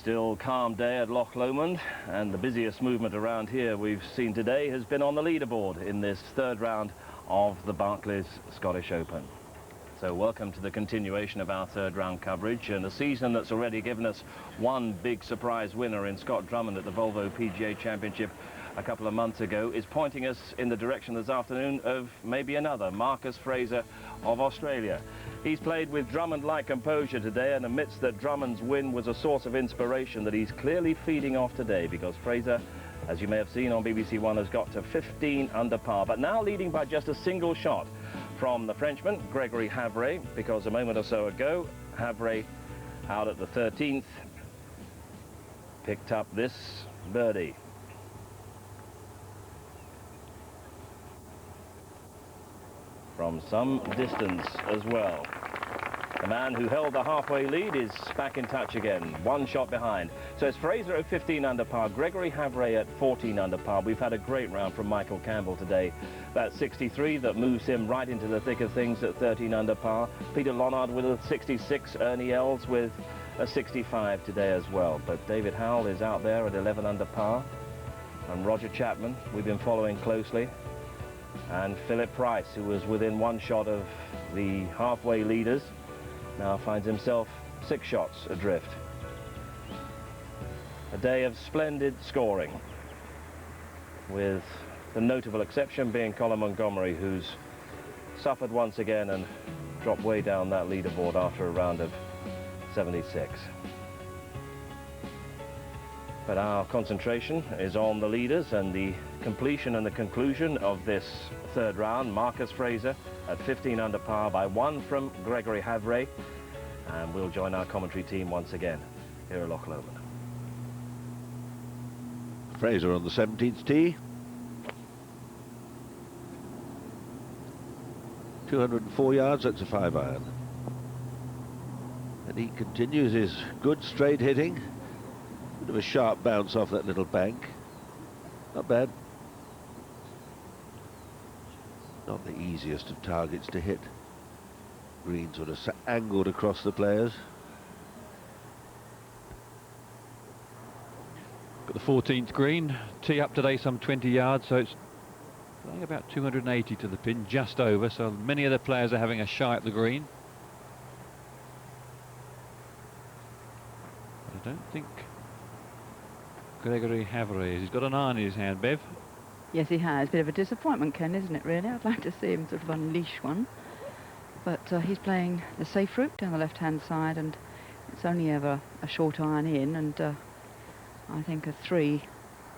Still calm day at Loch Lomond, and the busiest movement around here we've seen today has been on the leaderboard in this third round of the Barclays Scottish Open. So welcome to the continuation of our third round coverage, and a season that's already given us one big surprise winner in Scott Drummond at the Volvo PGA Championship a couple of months ago is pointing us in the direction this afternoon of maybe another, Marcus Fraser of Australia. He's played with Drummond-like composure today, and admits that Drummond's win was a source of inspiration that he's clearly feeding off today, because Fraser, as you may have seen on BBC One, has got to 15 under par, but now leading by just a single shot from the Frenchman, Gregory Havre, because a moment or so ago, Havre, out at the 13th, picked up this birdie. From some distance as well. The man who held the halfway lead is back in touch again, one shot behind. So it's Fraser at 15 under par, Gregory Havre at 14 under par. We've had a great round from Michael Campbell today. That 63 that moves him right into the thick of things at 13 under par. Peter Lonard with a 66, Ernie Els with a 65 today as well. But David Howell is out there at 11 under par. And Roger Chapman, we've been following closely. And Philip Price, who was within one shot of the halfway leaders, now finds himself 6 shots adrift. A day of splendid scoring, with the notable exception being Colin Montgomery, who's suffered once again and dropped way down that leaderboard after a round of 76. But our concentration is on the leaders and the completion and the conclusion of this third round. Marcus Fraser at 15 under par by 1 from Gregory Havre, and we'll join our commentary team once again here at Loch Lomond. Fraser on the 17th tee. 204 yards, that's a 5-iron. And he continues his good straight hitting. Bit of a sharp bounce off that little bank. Not bad. Not the easiest of targets to hit. Green sort of angled across the players. Got the 14th green, tee up today some 20 yards, so it's going about 280 to the pin, just over, so many of the players are having a shy at the green. I don't think Gregory Havre is. He's got an iron in his hand, Bev. Yes, he has. Bit of a disappointment, Ken, isn't it, really? I'd like to see him sort of unleash one. But he's playing the safe route down the left-hand side, and it's only ever a short iron in, and I think a 3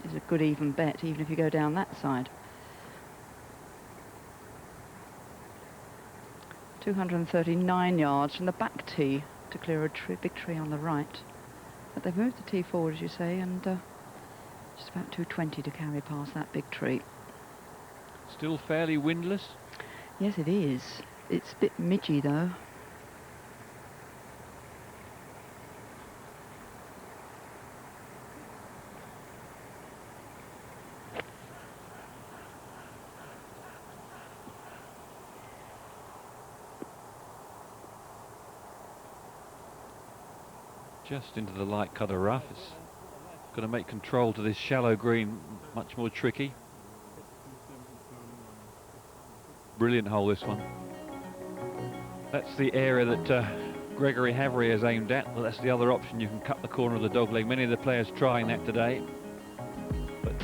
is a good even bet, even if you go down that side. 239 yards from the back tee to clear a big tree on the right. But they've moved the tee forward, as you say, and just about 220 to carry past that big tree. Still fairly windless? Yes, it is. It's a bit midgy, though. Just into the light colour rough. It's going to make control to this shallow green much more tricky. Brilliant hole, this one. That's the area that Gregory Havre has aimed at. Well, that's the other option. You can cut the corner of the dogleg. Many of the players trying that today. But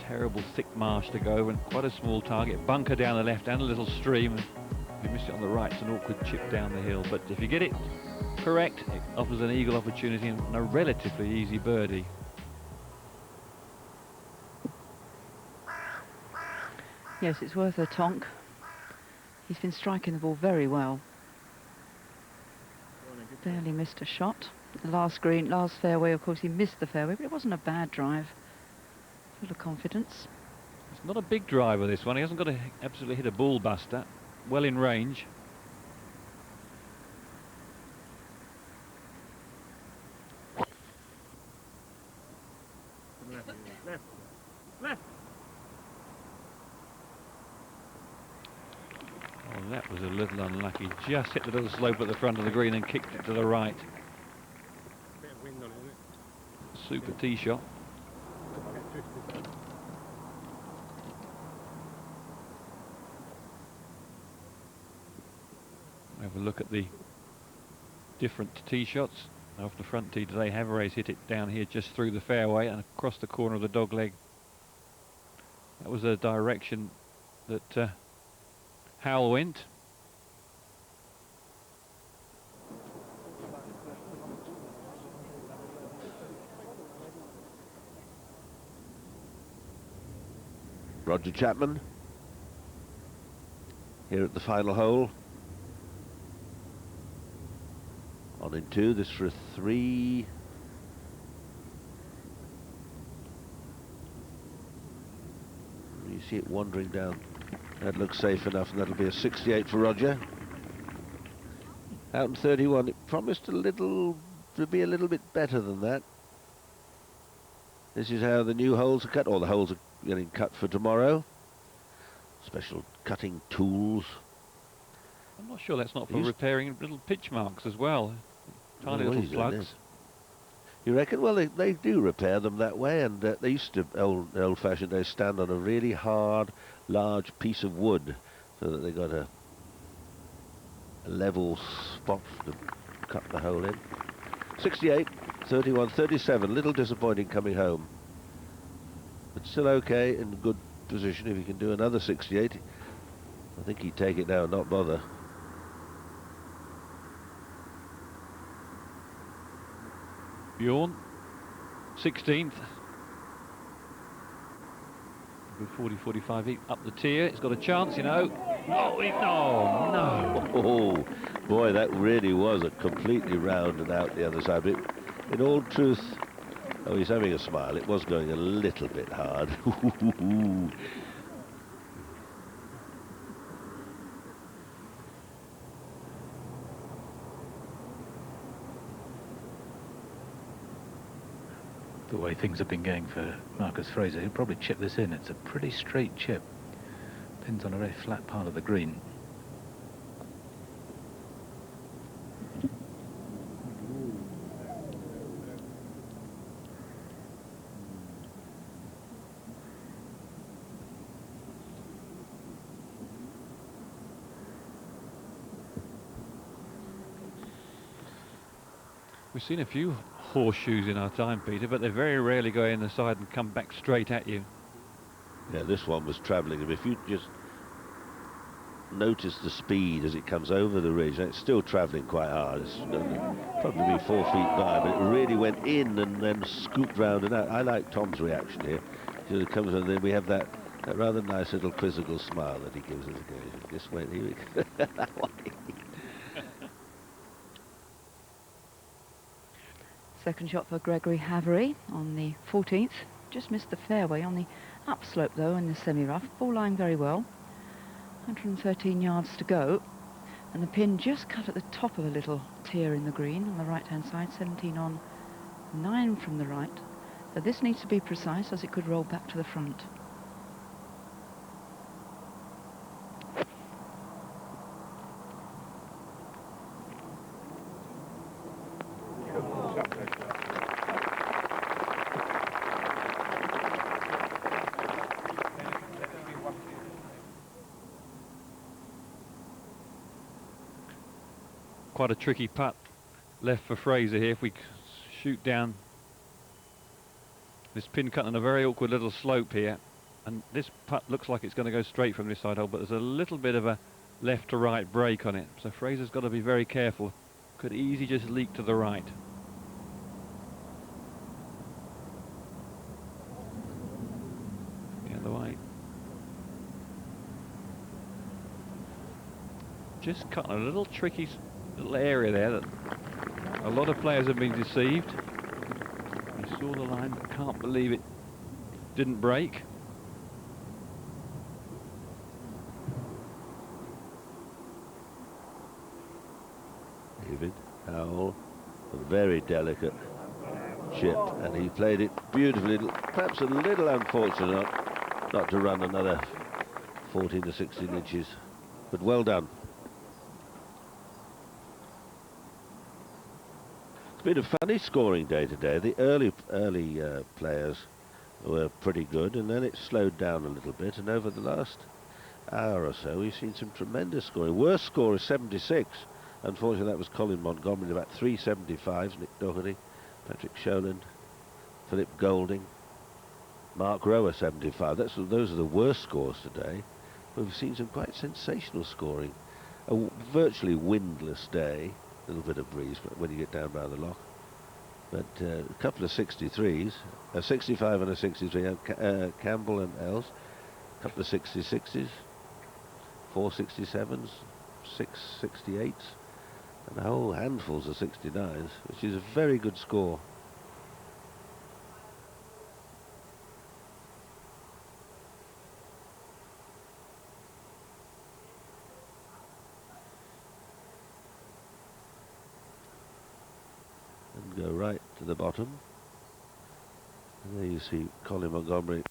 terrible thick marsh to go, and quite a small target. Bunker down the left and a little stream. If you miss it on the right, it's an awkward chip down the hill. But if you get it correct, it offers an eagle opportunity and a relatively easy birdie. Yes, it's worth a tonk. He's been striking the ball very well. Barely missed a shot. The last green, last fairway, of course, he missed the fairway, but it wasn't a bad drive. Full of confidence. It's not a big driver, this one. He hasn't got to absolutely hit a ball buster. Well in range. Left. Oh, that was a little unlucky. Just hit the little slope at the front of the green and kicked it to the right. Bit of wind on it, isn't it? super tee shot. Have a look at the different tee shots. Off the front tee today, Haveray's hit it down here just through the fairway and across the corner of the dog leg. That was the direction that Howell went. Roger Chapman here at the final hole. On in 2, this for a 3. You see it wandering down. That looks safe enough, and that'll be a 68 for Roger. Out in 31, it promised to be a little bit better than that. This is how the new holes are cut, or the holes are getting cut for tomorrow. Special cutting tools. I'm not sure that's not for repairing little pitch marks as well. Tiny little plugs. You reckon? Well, they do repair them that way, and they used to, old-fashioned days, stand on a really hard, large piece of wood so that they got a level spot to cut the hole in. 68, 31, 37, little disappointing coming home. But still okay, in good position. If he can do another 68, I think he'd take it now and not bother. Bjorn, 16th. Good 40-45 feet up the tier. It's got a chance, you know. Oh, no. Oh, boy, that really was a completely round and out the other side. But in all truth, oh, he's having a smile. It was going a little bit hard. The way things have been going for Marcus Fraser, he'll probably chip this in. It's a pretty straight chip. Pins on a very flat part of the green. We've seen a few horseshoes in our time, Peter, but they very rarely go in the side and come back straight at you. Yeah, this one was travelling. If you just notice the speed as it comes over the ridge, it's still travelling quite hard. It's probably 4 feet by, but it really went in and then scooped round and out. I like Tom's reaction here. It comes and then we have that rather nice little quizzical smile that he gives us occasionally. This way, here we go. That way. Second shot for Gregory Havery on the 14th. Just missed the fairway on the upslope though in the semi-rough. Ball lying very well. 113 yards to go. And the pin just cut at the top of a little tier in the green on the right-hand side. 17 on, 9 from the right. So this needs to be precise as it could roll back to the front. Quite a tricky putt left for Fraser here. If we shoot down this pin cut on a very awkward little slope here, and this putt looks like it's going to go straight from this side hole, but there's a little bit of a left to right break on it, so Fraser's got to be very careful. Could easily just leak to the right. The other way. Just cut a little tricky little area there that a lot of players have been deceived. You saw the line, but can't believe it didn't break. David Howell, a very delicate chip, and he played it beautifully. Perhaps a little unfortunate not to run another 14 to 16 inches, but well done. It's been a funny scoring day today. The early players were pretty good, and then it slowed down a little bit, and over the last hour or so we've seen some tremendous scoring. Worst score is 76. Unfortunately, that was Colin Montgomery, about 375s. Nick Doherty, Patrick Sholand, Philip Golding, Mark Rower 75. Those are the worst scores today. But we've seen some quite sensational scoring. A virtually windless day. A little bit of breeze, but when you get down by the loch. But a couple of 63s, a 65 and a 63, Campbell and Els. A couple of 66s, 4 67s, 6 68s, and a whole handfuls of 69s, which is a very good score. And go right to the bottom. And there you see Colin Montgomery